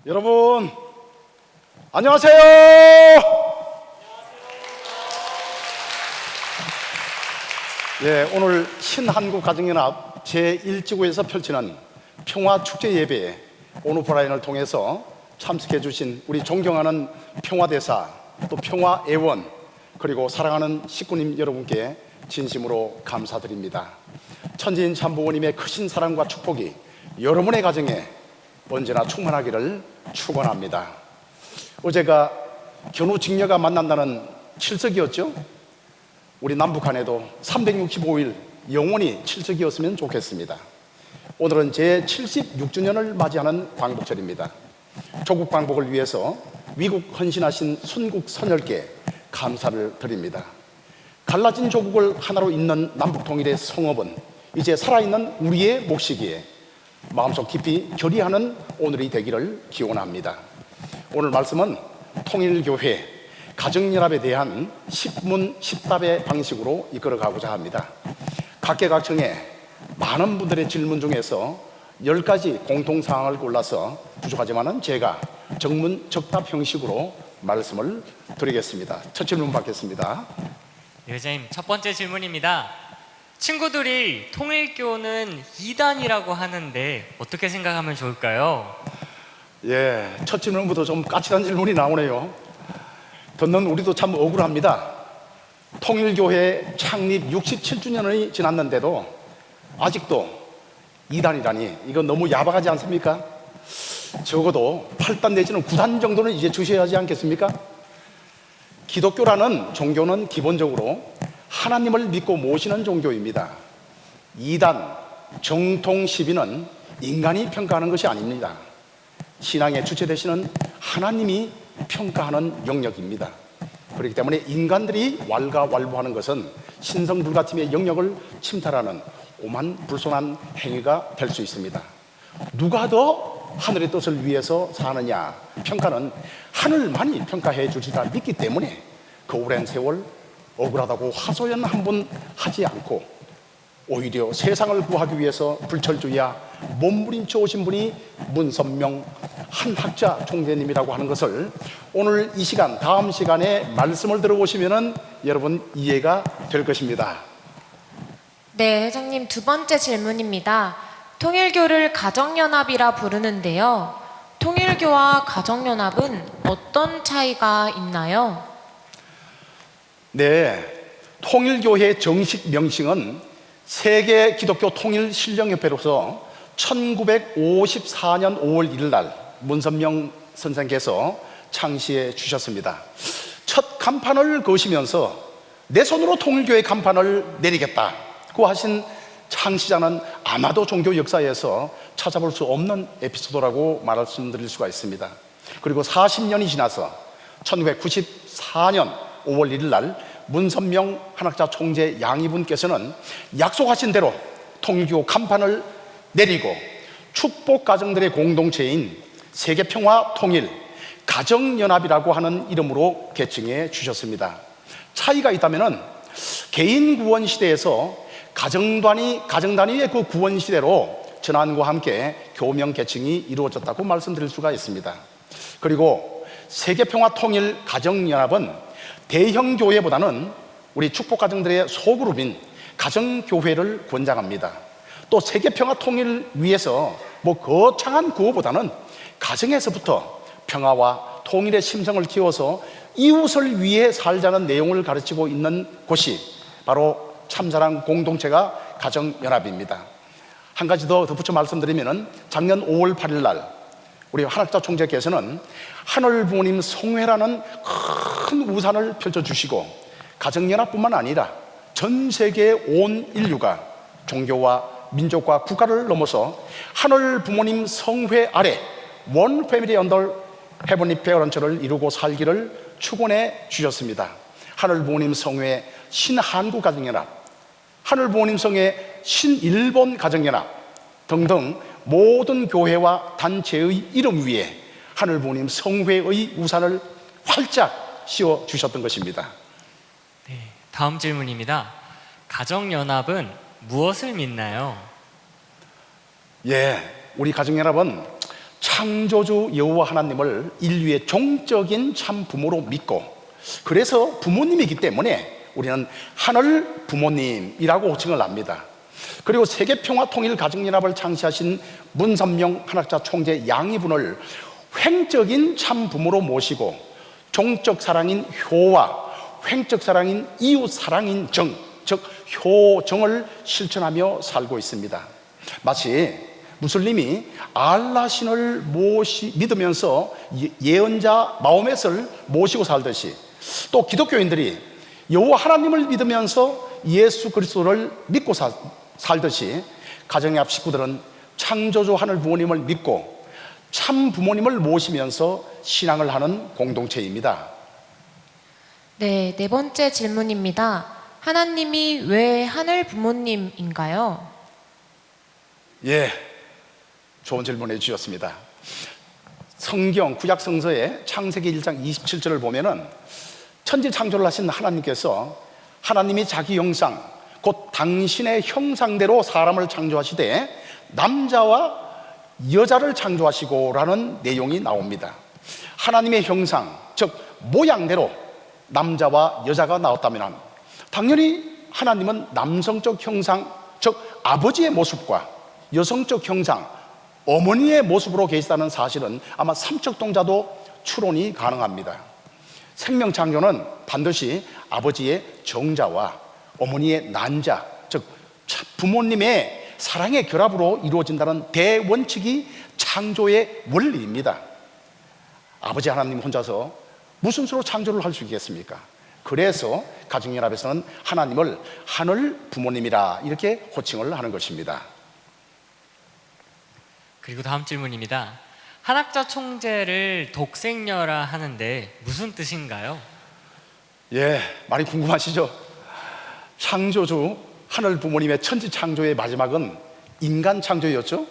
여러분 안녕하세요. 예, 오늘 신한국가정연합 제1지구에서 펼치는 평화축제 예배에 오프라인을 통해서 참석해 주신 우리 존경하는 평화대사, 또 평화애원, 그리고 사랑하는 식구님 여러분께 진심으로 감사드립니다. 천지인 참부모님의 크신 사랑과 축복이 여러분의 가정에 언제나 충만하기를 축원합니다. 어제가 견우직녀가 만난다는 칠석이었죠. 우리 남북한에도 365일 영원히 칠석이었으면 좋겠습니다. 오늘은 제76주년을 맞이하는 광복절입니다. 조국 광복을 위해서 위국 헌신하신 순국 선열께 감사를 드립니다. 갈라진 조국을 하나로 잇는 남북통일의 성업은 이제 살아있는 우리의 몫이기에 마음속 깊이 결의하는 오늘이 되기를 기원합니다. 오늘 말씀은 통일교회 가정연합에 대한 10문 10답의 방식으로 이끌어가고자 합니다. 각계각층의 많은 분들의 질문 중에서 10가지 공통사항을 골라서 부족하지만 제가 정문적답 형식으로 말씀을 드리겠습니다. 첫 질문 받겠습니다. 네, 회장님, 첫 번째 질문입니다. 친구들이 통일교는 이단이라고 하는데 어떻게 생각하면 좋을까요? 예, 첫 질문부터 좀 까칠한 질문이 나오네요. 듣는 우리도 참 억울합니다. 통일교회 창립 67주년이 지났는데도 아직도 이단이라니, 이건 너무 야박하지 않습니까? 적어도 8단 내지는 9단 정도는 이제 주셔야 하지 않겠습니까? 기독교라는 종교는 기본적으로 하나님을 믿고 모시는 종교입니다. 이단, 정통 시비는 인간이 평가하는 것이 아닙니다. 신앙의 주체 되시는 하나님이 평가하는 영역입니다. 그렇기 때문에 인간들이 왈가왈부하는 것은 신성불가침의 영역을 침탈하는 오만불손한 행위가 될 수 있습니다. 누가 더 하늘의 뜻을 위해서 사느냐, 평가는 하늘만이 평가해 주시다 믿기 때문에 그 오랜 세월 억울하다고 하소연 한 번 하지 않고 오히려 세상을 구하기 위해서 불철주야 몸부림쳐 오신 분이 문선명 한학자 총재님이라고 하는 것을 오늘 이 시간, 다음 시간에 말씀을 들어보시면 여러분 이해가 될 것입니다. 네, 회장님, 두 번째 질문입니다. 통일교를 가정연합이라 부르는데요. 통일교와 가정연합은 어떤 차이가 있나요? 네, 통일교회 정식 명칭은 세계 기독교 통일 신령협회로서 1954년 5월 1일 날 문선명 선생께서 창시해 주셨습니다. 첫 간판을 거시면서 내 손으로 통일교회 간판을 내리겠다고 하신 창시자는 아마도 종교 역사에서 찾아볼 수 없는 에피소드라고 말씀드릴 수가 있습니다. 그리고 40년이 지나서 1994년 5월 1일 날 문선명 한학자 총재 양이분께서는 약속하신 대로 통일교 간판을 내리고 축복 가정들의 공동체인 세계평화 통일 가정연합이라고 하는 이름으로 개칭해 주셨습니다. 차이가 있다면 개인 구원 시대에서 가정단위의 그 구원 시대로 전환과 함께 교명 개칭이 이루어졌다고 말씀드릴 수가 있습니다. 그리고 세계평화 통일 가정연합은 대형 교회보다는 우리 축복 가정들의 소그룹인 가정교회를 권장합니다. 또 세계평화 통일을 위해서 거창한 구호보다는 가정에서부터 평화와 통일의 심성을 키워서 이웃을 위해 살자는 내용을 가르치고 있는 곳이 바로 참사랑 공동체가 가정연합입니다. 한 가지 더 덧붙여 말씀드리면 작년 5월 8일 날 우리 한학자 총재께서는 하늘 부모님 성회라는 큰 우산을 펼쳐주시고 가정연합뿐만 아니라 전 세계 온 인류가 종교와 민족과 국가를 넘어서 하늘 부모님 성회 아래 원 패밀리 언더 헤븐리 페어런츠를 이루고 살기를 축원해 주셨습니다. 하늘 부모님 성회 신한국 가정연합, 하늘 부모님 성회 신일본 가정연합 등등 모든 교회와 단체의 이름 위에 하늘 부모님 성회의 우산을 활짝 씌워 주셨던 것입니다. 네, 다음 질문입니다. 가정연합은 무엇을 믿나요? 예, 우리 가정연합은 창조주 여호와 하나님을 인류의 종적인 참 부모로 믿고, 그래서 부모님이기 때문에 우리는 하늘 부모님이라고 호칭을 합니다. 그리고 세계평화통일가정연합을 창시하신 문선명 한학자 총재 양이분을 횡적인 참 부모로 모시고 종적 사랑인 효와 횡적 사랑인 이웃 사랑인 정, 즉 효정을 실천하며 살고 있습니다. 마치 무슬림이 알라 신을 믿으면서 예언자 마호멧을 모시고 살듯이, 또 기독교인들이 여호와 하나님을 믿으면서 예수 그리스도를 믿고 살듯이, 가정의 앞 식구들은 창조주 하늘 부모님을 믿고 참 부모님을 모시면서 신앙을 하는 공동체입니다. 네, 네 번째 질문입니다. 하나님이 왜 하늘 부모님인가요? 예, 좋은 질문해 주셨습니다. 성경 구약 성서의 창세기 1장 27절을 보면은 천지 창조를 하신 하나님께서 하나님이 자기 형상, 곧 당신의 형상대로 사람을 창조하시되 남자와 여자를 창조하시고라는 내용이 나옵니다. 하나님의 형상, 즉 모양대로 남자와 여자가 나왔다면 당연히 하나님은 남성적 형상, 즉 아버지의 모습과 여성적 형상, 어머니의 모습으로 계시다는 사실은 아마 삼척동자도 추론이 가능합니다. 생명창조는 반드시 아버지의 정자와 어머니의 난자, 즉 부모님의 사랑의 결합으로 이루어진다는 대원칙이 창조의 원리입니다. 아버지 하나님 혼자서 무슨 수로 창조를 할 수 있겠습니까? 그래서 가정연합에서는 하나님을 하늘 부모님이라 이렇게 호칭을 하는 것입니다. 그리고 다음 질문입니다. 한학자 총재를 독생녀라 하는데 무슨 뜻인가요? 예, 많이 궁금하시죠? 창조주 하늘 부모님의 천지 창조의 마지막은 인간 창조였죠.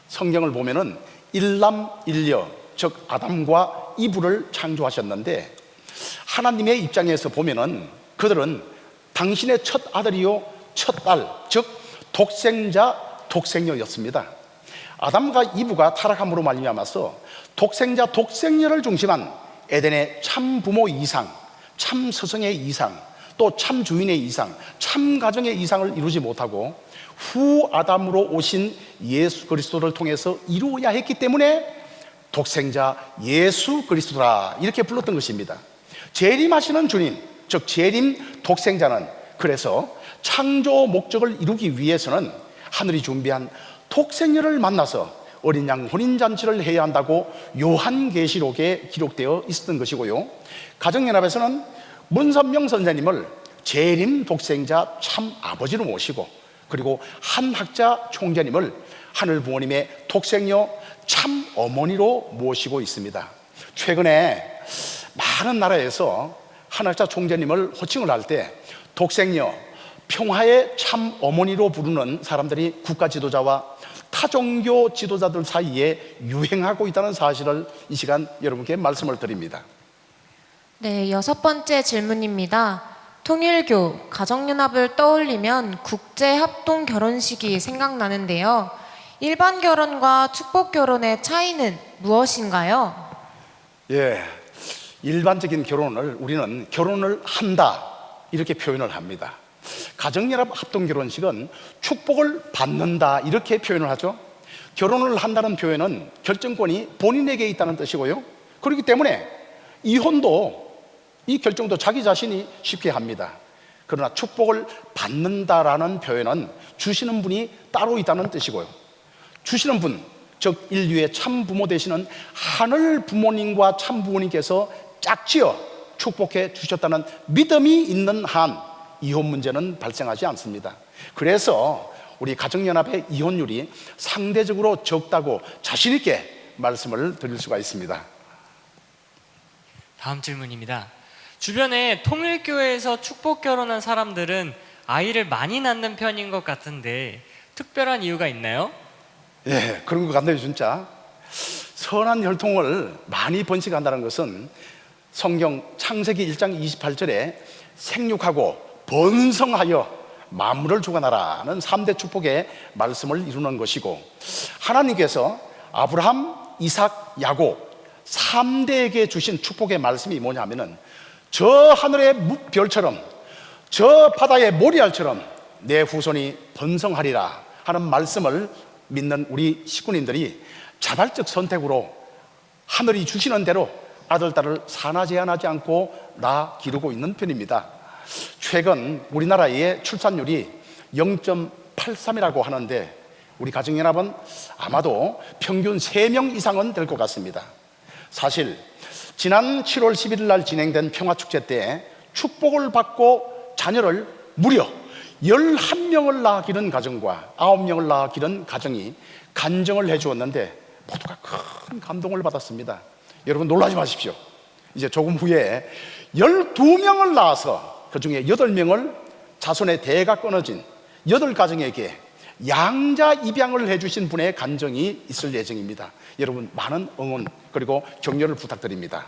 성경을 보면은 일남일녀, 즉 아담과 이브를 창조하셨는데, 하나님의 입장에서 보면은 그들은 당신의 첫 아들이요 첫 딸, 즉 독생자 독생녀였습니다. 아담과 이브가 타락함으로 말미암아서 독생자 독생녀를 중심한 에덴의 참 부모 이상, 참 스승의 이상, 또 참 주인의 이상, 참 가정의 이상을 이루지 못하고 후 아담으로 오신 예수 그리스도를 통해서 이루어야 했기 때문에 독생자 예수 그리스도라 이렇게 불렀던 것입니다. 재림하시는 주님, 즉 재림 독생자는 그래서 창조 목적을 이루기 위해서는 하늘이 준비한 독생녀를 만나서 어린 양 혼인잔치를 해야 한다고 요한계시록에 기록되어 있었던 것이고요, 가정연합에서는 문선명 선생님을 재림 독생자 참 아버지로 모시고, 그리고 한학자 총재님을 하늘 부모님의 독생녀 참 어머니로 모시고 있습니다. 최근에 많은 나라에서 한학자 총재님을 호칭을 할 때 독생녀, 평화의 참 어머니로 부르는 사람들이 국가 지도자와 타종교 지도자들 사이에 유행하고 있다는 사실을 이 시간 여러분께 말씀을 드립니다. 네, 여섯 번째 질문입니다. 통일교, 가정연합을 떠올리면 국제합동 결혼식이 생각나는데요. 일반 결혼과 축복 결혼의 차이는 무엇인가요? 예, 일반적인 결혼을 우리는 결혼을 한다 이렇게 표현을 합니다. 가정연합 합동결혼식은 축복을 받는다 이렇게 표현을 하죠. 결혼을 한다는 표현은 결정권이 본인에게 있다는 뜻이고요, 그렇기 때문에 이혼도 이 결정도 자기 자신이 쉽게 합니다. 그러나 축복을 받는다라는 표현은 주시는 분이 따로 있다는 뜻이고요, 주시는 분, 즉 인류의 참 부모 되시는 하늘 부모님과 참 부모님께서 짝지어 축복해 주셨다는 믿음이 있는 한 이혼 문제는 발생하지 않습니다. 그래서 우리 가정연합의 이혼율이 상대적으로 적다고 자신 있게 말씀을 드릴 수가 있습니다. 다음 질문입니다. 주변에 통일교회에서 축복 결혼한 사람들은 아이를 많이 낳는 편인 것 같은데 특별한 이유가 있나요? 예, 그런 것 같네요. 진짜 선한 혈통을 많이 번식한다는 것은 성경 창세기 1장 28절에 생육하고 번성하여 만물을 주관하라는 3대 축복의 말씀을 이루는 것이고, 하나님께서 아브라함, 이삭, 야곱 3대에게 주신 축복의 말씀이 뭐냐 하면은 저 하늘의 별처럼 저 바다의 모리알처럼 내 후손이 번성하리라 하는 말씀을 믿는 우리 식구님들이 자발적 선택으로 하늘이 주시는 대로 아들, 딸을 사나 제한하지 않고 낳아 기르고 있는 편입니다. 최근 우리나라의 출산율이 0.83이라고 하는데 우리 가정연합은 아마도 평균 3명 이상은 될 것 같습니다. 사실 지난 7월 11일 날 진행된 평화축제 때 축복을 받고 자녀를 무려 11명을 낳아 기른 가정과 9명을 낳아 기른 가정이 간증을 해주었는데 모두가 큰 감동을 받았습니다. 여러분 놀라지 마십시오. 이제 조금 후에 12명을 낳아서 그 중에 8명을 자손의 대가 끊어진 8가정에게 양자 입양을 해주신 분의 간증이 있을 예정입니다. 여러분 많은 응원 그리고 격려를 부탁드립니다.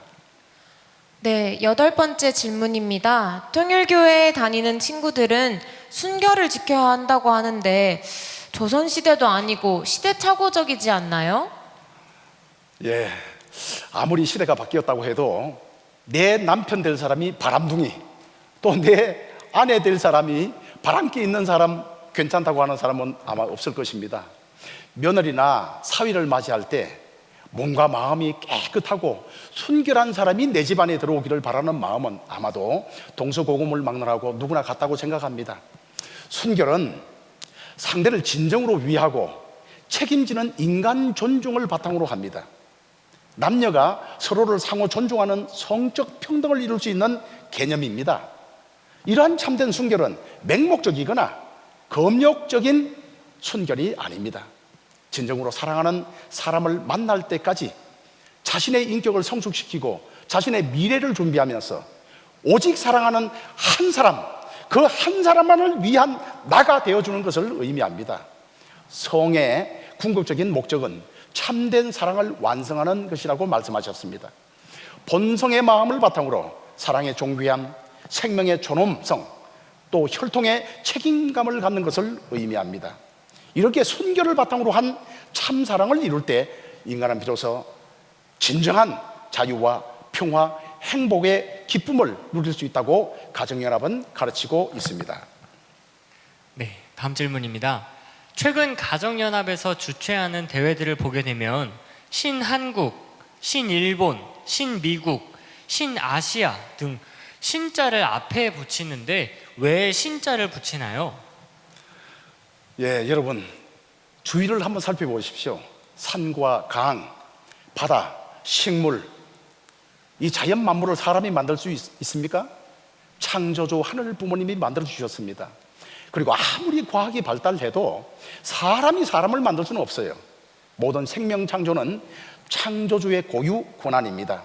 네, 8번째 질문입니다. 통일교회에 다니는 친구들은 순결을 지켜야 한다고 하는데 조선시대도 아니고 시대착오적이지 않나요? 예, 아무리 시대가 바뀌었다고 해도 내 남편 될 사람이 바람둥이, 또 내 아내 될 사람이 바람기 있는 사람 괜찮다고 하는 사람은 아마 없을 것입니다. 며느리나 사위를 맞이할 때 몸과 마음이 깨끗하고 순결한 사람이 내 집안에 들어오기를 바라는 마음은 아마도 동서고금을 막론하고 누구나 같다고 생각합니다. 순결은 상대를 진정으로 위하고 책임지는 인간 존중을 바탕으로 합니다. 남녀가 서로를 상호 존중하는 성적 평등을 이룰 수 있는 개념입니다. 이러한 참된 순결은 맹목적이거나 검역적인 순결이 아닙니다. 진정으로 사랑하는 사람을 만날 때까지 자신의 인격을 성숙시키고 자신의 미래를 준비하면서 오직 사랑하는 한 사람, 그 한 사람만을 위한 나가 되어주는 것을 의미합니다. 성의 궁극적인 목적은 참된 사랑을 완성하는 것이라고 말씀하셨습니다. 본성의 마음을 바탕으로 사랑의 존귀함, 생명의 존엄성, 또 혈통의 책임감을 갖는 것을 의미합니다. 이렇게 순결을 바탕으로 한 참사랑을 이룰 때 인간은 비로소 진정한 자유와 평화, 행복의 기쁨을 누릴 수 있다고 가정연합은 가르치고 있습니다. 네, 다음 질문입니다. 최근 가정연합에서 주최하는 대회들을 보게 되면 신한국, 신일본, 신미국, 신아시아 등 신자를 앞에 붙이는데 왜 신자를 붙이나요? 예, 여러분 주위를 한번 살펴보십시오. 산과 강, 바다, 식물, 이 자연 만물을 사람이 만들 수 있습니까? 창조주 하늘 부모님이 만들어 주셨습니다. 그리고 아무리 과학이 발달해도 사람이 사람을 만들 수는 없어요. 모든 생명 창조는 창조주의 고유 권한입니다.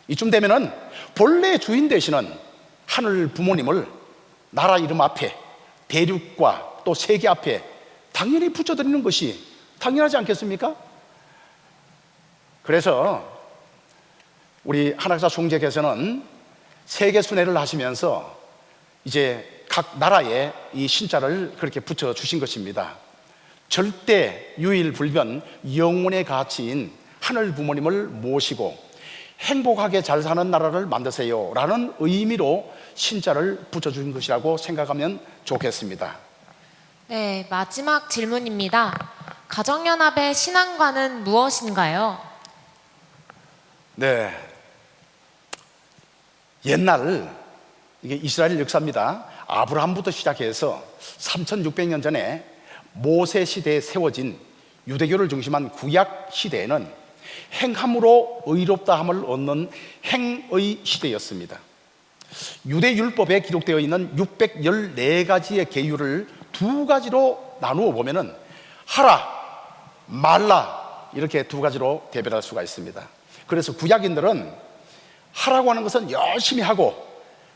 이쯤 되면은 본래 주인 되시는 하늘 부모님을 나라 이름 앞에, 대륙과 또 세계 앞에 당연히 붙여드리는 것이 당연하지 않겠습니까? 그래서 우리 한학사 총재께서는 세계 순회를 하시면서 이제 각 나라에 이 신자를 그렇게 붙여주신 것입니다. 절대 유일불변 영혼의 가치인 하늘 부모님을 모시고 행복하게 잘 사는 나라를 만드세요 라는 의미로 신자를 붙여준 것이라고 생각하면 좋겠습니다. 네, 마지막 질문입니다. 가정연합의 신앙관은 무엇인가요? 네, 옛날 이게 이스라엘 역사입니다. 아브라함부터 시작해서 3600년 전에 모세 시대에 세워진 유대교를 중심한 구약 시대에는 행함으로 의롭다함을 얻는 행의 시대였습니다. 유대 율법에 기록되어 있는 614가지의 계율을 2가지로 나누어 보면은 하라, 말라 이렇게 2가지로 대별할 수가 있습니다. 그래서 구약인들은 하라고 하는 것은 열심히 하고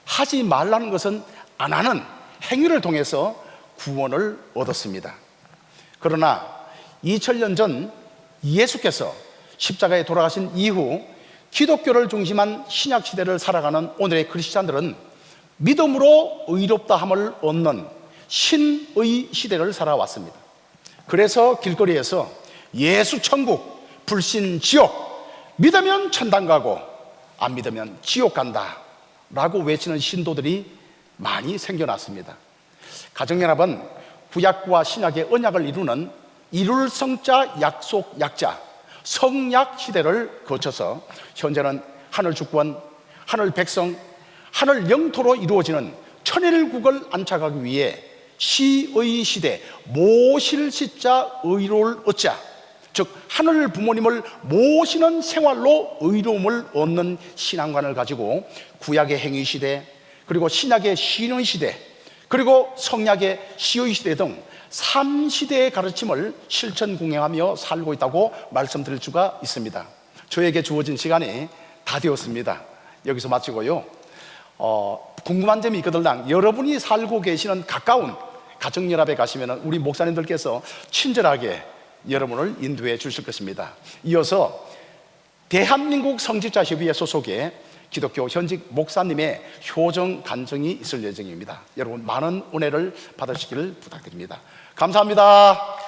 하지 말라는 것은 안 하는 행위를 통해서 구원을 얻었습니다. 그러나 2000년 전 예수께서 십자가에 돌아가신 이후 기독교를 중심한 신약 시대를 살아가는 오늘의 크리스찬들은 믿음으로 의롭다함을 얻는 신의 시대를 살아왔습니다. 그래서 길거리에서 예수 천국, 불신 지옥, 믿으면 천당 가고 안 믿으면 지옥 간다 라고 외치는 신도들이 많이 생겨났습니다. 가정연합은 구약과 신약의 언약을 이루는 이룰 성자 약속 약자 성약 시대를 거쳐서 현재는 하늘 주권, 하늘 백성, 하늘 영토로 이루어지는 천일국을 안착하기 위해 시의 시대, 모실 시자 의로울 얻자, 즉 하늘 부모님을 모시는 생활로 의로움을 얻는 신앙관을 가지고 구약의 행위 시대, 그리고 신약의 신의 시대, 그리고 성약의 시의 시대 등 3시대의 가르침을 실천 공행하며 살고 있다고 말씀드릴 수가 있습니다. 저에게 주어진 시간이 다 되었습니다. 여기서 마치고요. 궁금한 점이 있거든요. 여러분이 살고 계시는 가까운 가정연합에 가시면 우리 목사님들께서 친절하게 여러분을 인도해 주실 것입니다. 이어서 대한민국 성직자협의회 소속의 기독교 현직 목사님의 효정 간증이 있을 예정입니다. 여러분 많은 은혜를 받으시기를 부탁드립니다. 감사합니다.